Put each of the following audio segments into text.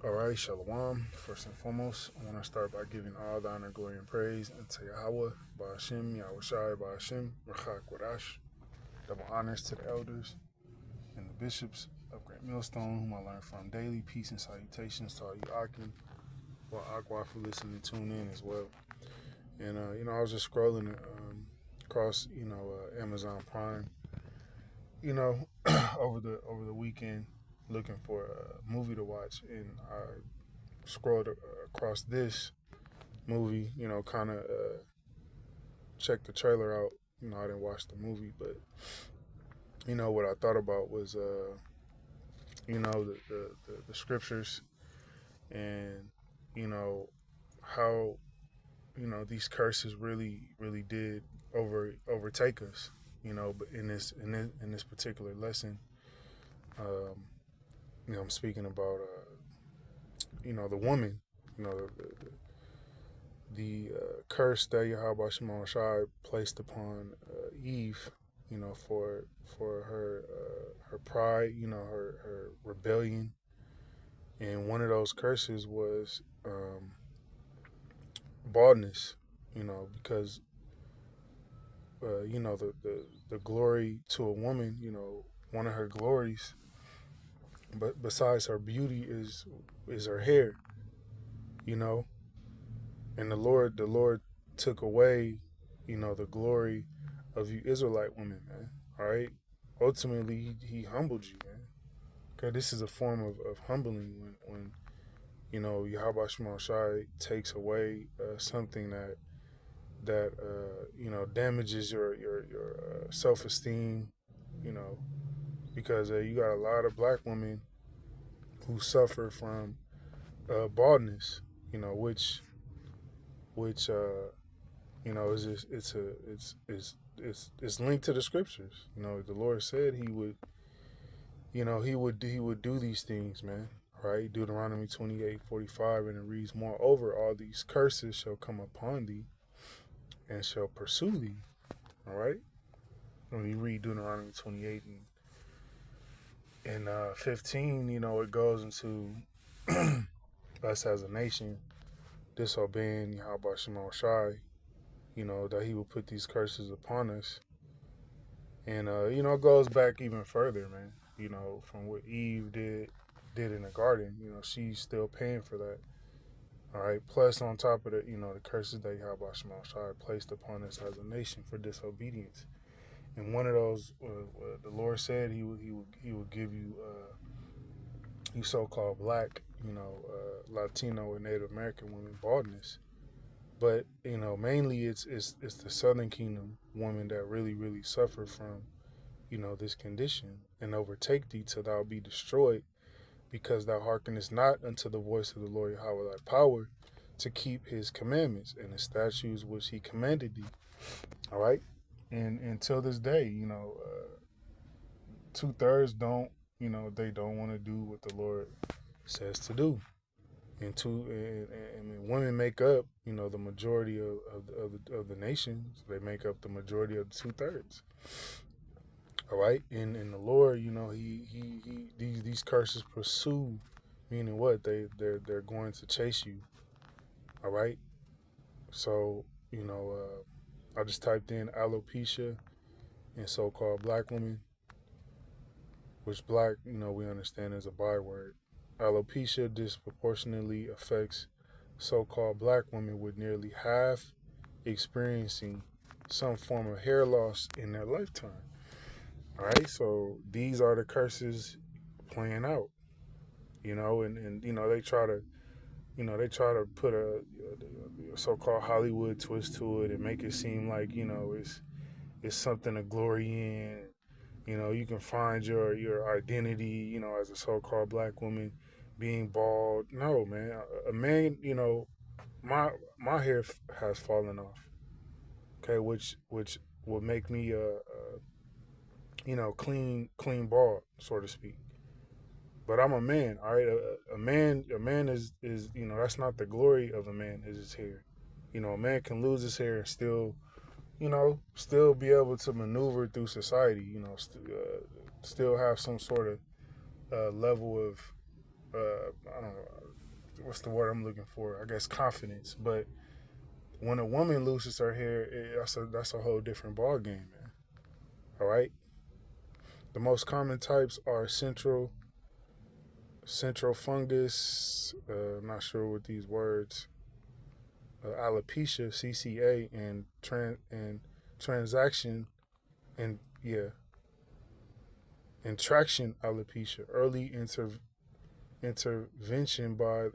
All right, Shalom. First and foremost, I want to start by giving all the honor, glory, and praise unto Yahweh, Ba'ashem, Yahweh Shai, Ba'ashem, Rachak Wadash. Double honors to the elders and the bishops of Great Millstone, whom I learn from daily. Peace and salutations to all you Akim, or Aqua for listening and tune in as well. And, I was just scrolling across, Amazon Prime, over the weekend looking for a movie to watch, and I scrolled across this movie, kind of checked the trailer out. I didn't watch the movie, but what I thought about was, the scriptures, and how these curses really did overtake us. But in this particular lesson, um, I'm speaking about the woman, the curse that Yahweh Shemar Shai placed upon Eve, for her pride, her rebellion, and one of those curses was baldness, because the glory to a woman, one of her glories, but besides her beauty is her hair, and the Lord took away, the glory of you Israelite women, man. All right. Ultimately, he humbled you, man. Okay, this is a form of humbling when Yahweh Shema Shai takes away something that damages your self esteem, you know, because you got a lot of black women who suffer from baldness, which is just, it's linked to the scriptures. The Lord said he would do these things, man. Right? Deuteronomy 28:45, and it reads, "Moreover, all these curses shall come upon thee and shall pursue thee." All right? When you read Deuteronomy 28 and 15, it goes into us as a nation disobeying Yahweh Shema Shai, that he will put these curses upon us. And, it goes back even further, man, from what Eve did in the garden. She's still paying for that. All right. Plus, on top of the, the curses that Yahweh Shema Shai placed upon us as a nation for disobedience. And one of those, the Lord said he would give you, you so-called black, Latino or Native American women baldness. But mainly it's the Southern Kingdom women that really suffer from this condition, and overtake thee till thou be destroyed, because thou hearkenest not unto the voice of the Lord Yahweh thy power, to keep his commandments and his statutes which he commanded thee. All right, and until this day, 2/3 don't, they don't want to do what the Lord says to do. And women make up, the majority of the nation. They make up the majority of the 2/3. All right, and the Lord, he these curses pursue, meaning what? They're going to chase you. All right, so I just typed in alopecia and so-called black woman, which black, we understand as a byword. Alopecia disproportionately affects so-called black women, with nearly half experiencing some form of hair loss in their lifetime. All right, so these are the curses playing out, and they try to put a so-called Hollywood twist to it and make it seem like it's something to glory in. You can find your identity, as a so-called black woman being bald. No, man, a man, my hair has fallen off. Okay, which would make me clean bald, so to speak. But I'm a man, all right. A man is that's not the glory of a man, is his hair. A man can lose his hair and still be able to maneuver through society. Still have some sort of level of I don't know, what's the word I'm looking for? I guess confidence. But when a woman loses her hair, that's a whole different ball game, man. All right. The most common types are central fungus. I'm not sure what these words. Alopecia, CCA, and transaction and yeah, and traction alopecia. Early intervention by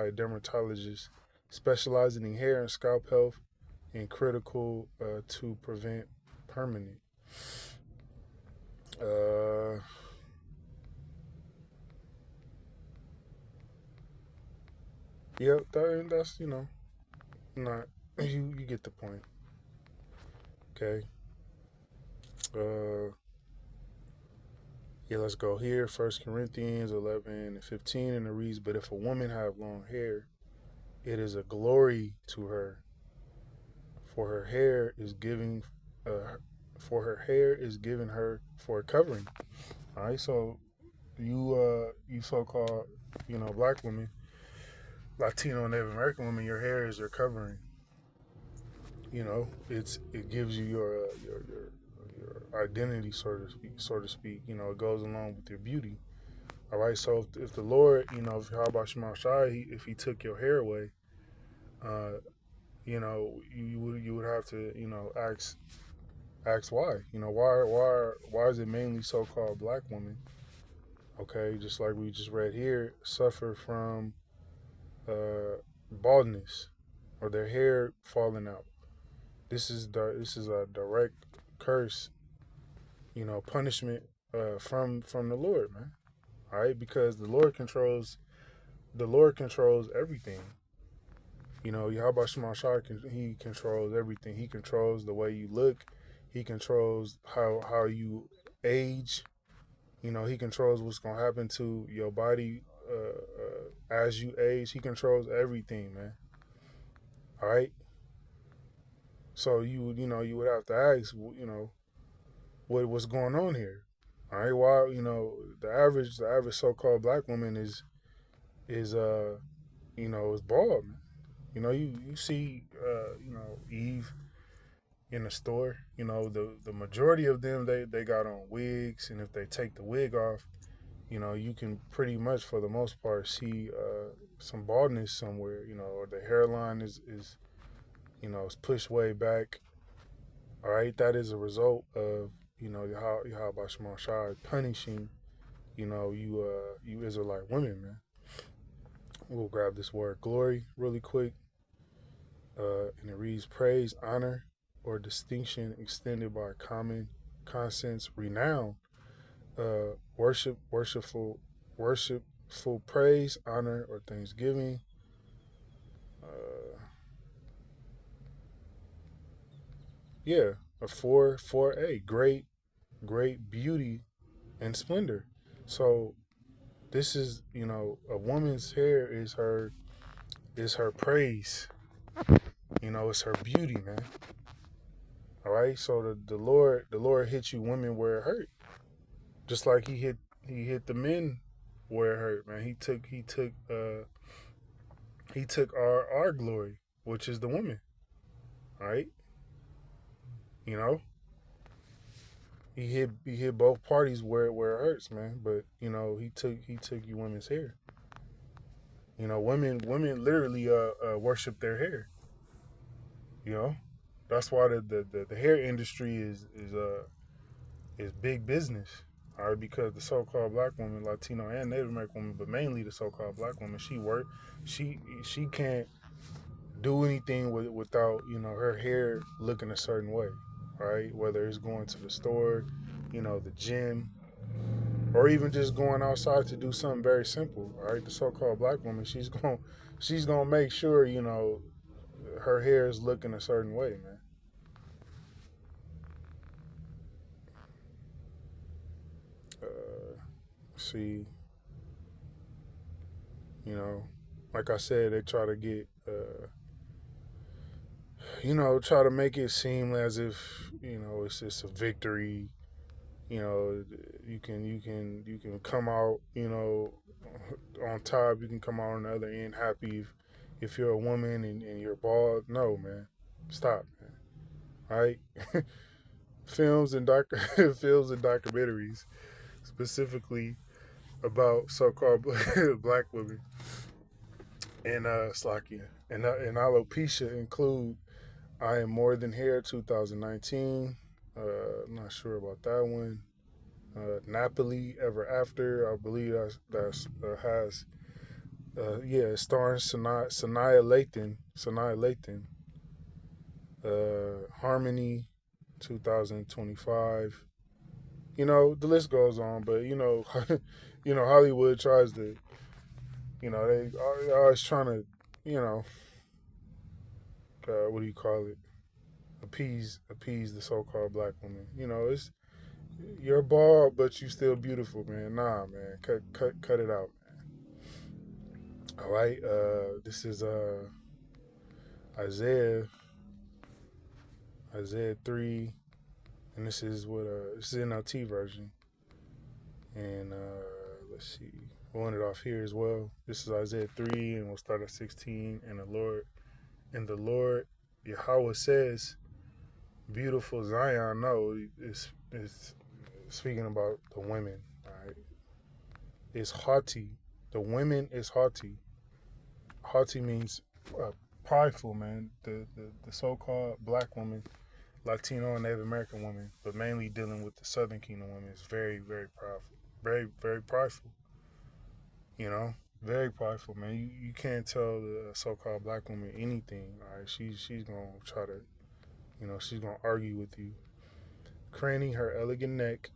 a dermatologist specializing in hair and scalp health and critical to prevent permanent. Uh, yeah, that's not you get the point. Okay. Uh, yeah, let's go here. 1 Corinthians 11:15, and it reads, "But if a woman have long hair, it is a glory to her, for her hair is giving, uh, for her hair is given her for a covering." All right, so you so-called black women, Latino and Native American women, your hair is your covering. It gives you your identity, so to speak. It goes along with your beauty. All right, so if the Lord, if how about Shema Shai, if He took your hair away, uh, you would have to ask why. Why is it mainly so-called black women? Okay, just like we just read here, suffer from baldness or their hair falling out. This is a direct curse, punishment from the Lord, man. All right, because the Lord controls everything. Yahweh Shema Shai, He controls everything. He controls the way you look. He controls how you age. He controls what's gonna happen to your body as you age. He controls everything, man. All right. So you would have to ask, what's going on here. All right. Why the average so-called black woman is bald, man. You see Eve in the store. The majority of them they got on wigs, and if they take the wig off, you can pretty much for the most part see some baldness somewhere. Or the hairline is pushed way back. All right, that is a result of Yahweh Shema Shai punishing you Israelite women, man. We'll grab this word glory really quick, and it reads praise, honor, or distinction extended by common conscience, renown, worshipful praise, honor, or thanksgiving. Uh, yeah, a 4A, great beauty and splendor. So this is a woman's hair is her praise. It's her beauty, man. All right. So the Lord hit you women where it hurt, just like he hit the men where it hurt, man. He took our glory, which is the woman. All right. You know he hit both parties where it hurts, man. But he took you women's hair. Women literally worship their hair. You know, that's why the hair industry is big business. All right, because the so-called black woman, Latino and Native American woman, but mainly the so-called black woman, she can't do anything without her hair looking a certain way. All right, whether it's going to the store, the gym, or even just going outside to do something very simple. All right, the so-called black woman, she's gonna make sure her hair is looking a certain way, man. See, like I said, they try to get, try to make it seem as if it's just a victory. You can come out, on top. You can come out on the other end happy if you're a woman and you're bald. No, man. Stop, man. All right? films and doc films and documentaries specifically about so-called black women and Slovakia and alopecia include I Am More Than Hair 2019. I'm not sure about that one. Napoli Ever After, I believe that's has starring Sanaa Lathan. Harmony 2025. You know, the list goes on, but Hollywood tries to, they always trying to, what do you call it? Appease the so-called black woman. It's you're bald, but you still beautiful, man. Nah, man, cut it out, man. All right, this is Isaiah 3, and this is this is NLT version, and let's see, we'll end it off here as well. This is Isaiah 3, and we'll start at 16. And the Lord Yahweh says, "Beautiful Zion." No, it's speaking about the women. All right, it's haughty. The women is haughty. Haughty means prideful, man. The so-called black woman, Latino and Native American woman, but mainly dealing with the Southern Kingdom women, is very, very prideful. Very, very prideful. Very prideful, man. You can't tell the so-called black woman anything. All right, she's gonna try to, she's gonna argue with you, craning her elegant neck,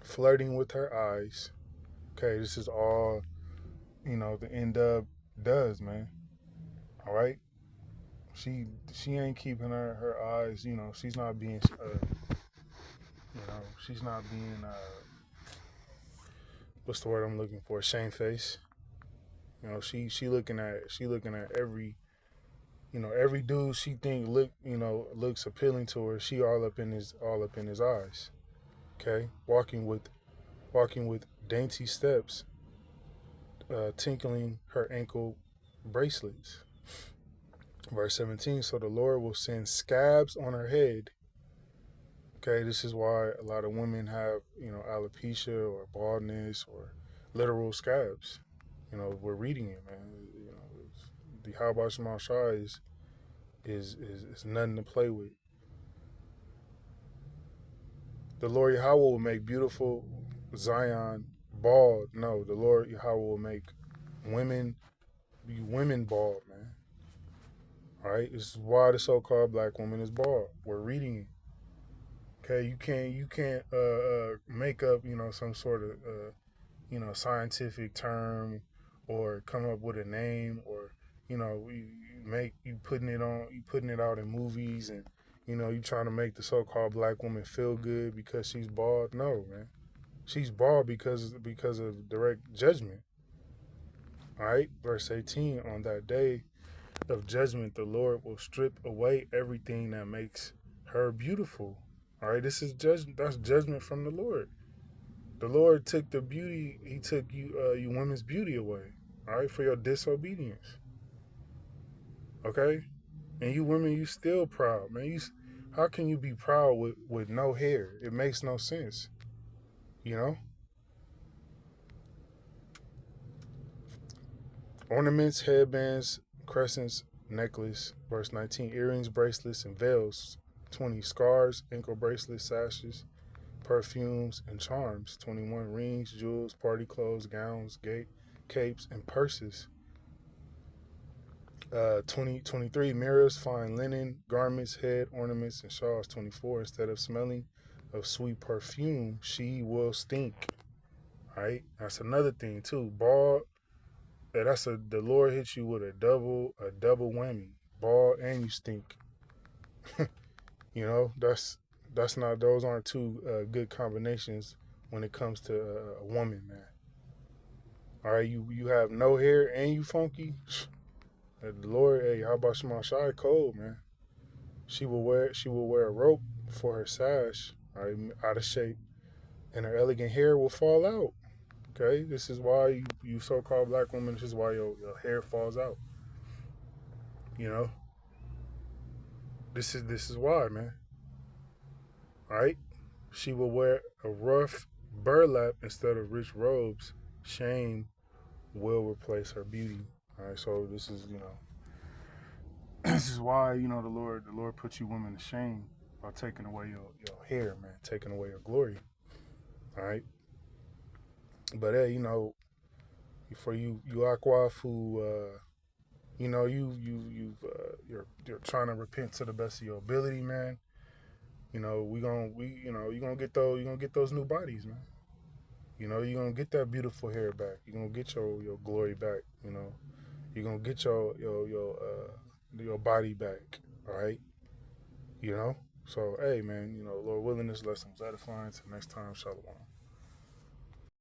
flirting with her eyes. Okay, this is all, the N-Dub does, man. All right, she ain't keeping her eyes. She's not being she's not being what's the word I'm looking for? Shamefaced. She looking at every every dude she think looks appealing to her. She all up in his eyes. Okay, walking with dainty steps, tinkling her ankle bracelets. Verse 17. So the Lord will send scabs on her head. Okay, this is why a lot of women have, alopecia or baldness or literal scabs. We're reading it, man. The Yahweh Shema Shai is nothing to play with. The Lord Yahweh will make beautiful Zion bald. No, the Lord Yahweh will make women bald, man. All right, this is why the so-called black woman is bald. We're reading it. Okay, you can't make up some sort of scientific term or come up with a name, or you putting it out in movies, and you trying to make the so-called black woman feel good because she's bald. No, man, she's bald because of direct judgment. All right, verse 18. On that day of judgment, the Lord will strip away everything that makes her beautiful. All right, this is judgment. That's judgment from the Lord. The Lord took the beauty. He took you women's beauty away. All right, for your disobedience. Okay, and you women, you still proud, man. How can you be proud with no hair? It makes no sense. Ornaments, headbands, crescents, necklace. Verse 19. Earrings, bracelets, and veils. 20. Scarves, ankle bracelets, sashes, perfumes, and charms. 21. Rings, jewels, party clothes, gowns, capes, and purses. 23. Mirrors, fine linen, garments, head ornaments, and shawls. 24. Instead of smelling of sweet perfume, she will stink. All right, that's another thing too. Bald. The Lord hits you with a double whammy. Bald and you stink. That's not. Those aren't two good combinations when it comes to a woman, man. All right, you have no hair and you funky. The Lord, hey, how about Shema Shai cold, man? She will wear a rope for her sash, all right, out of shape, and her elegant hair will fall out. Okay, this is why you so-called black women. This is why your hair falls out. You know, this is why, man. All right, she will wear a rough burlap instead of rich robes. Shame will replace her beauty. All right, so this is this is why the Lord puts you women to shame by taking away your hair, man, taking away your glory. All right, but hey, for you Aquaf who you're trying to repent to the best of your ability, man. You gonna get those new bodies, man. You're gonna get that beautiful hair back. You're gonna get your glory back. You're gonna get your body back. All right. You know. So hey, man. Lord willing, this lesson's edifying. Till next time, shalom.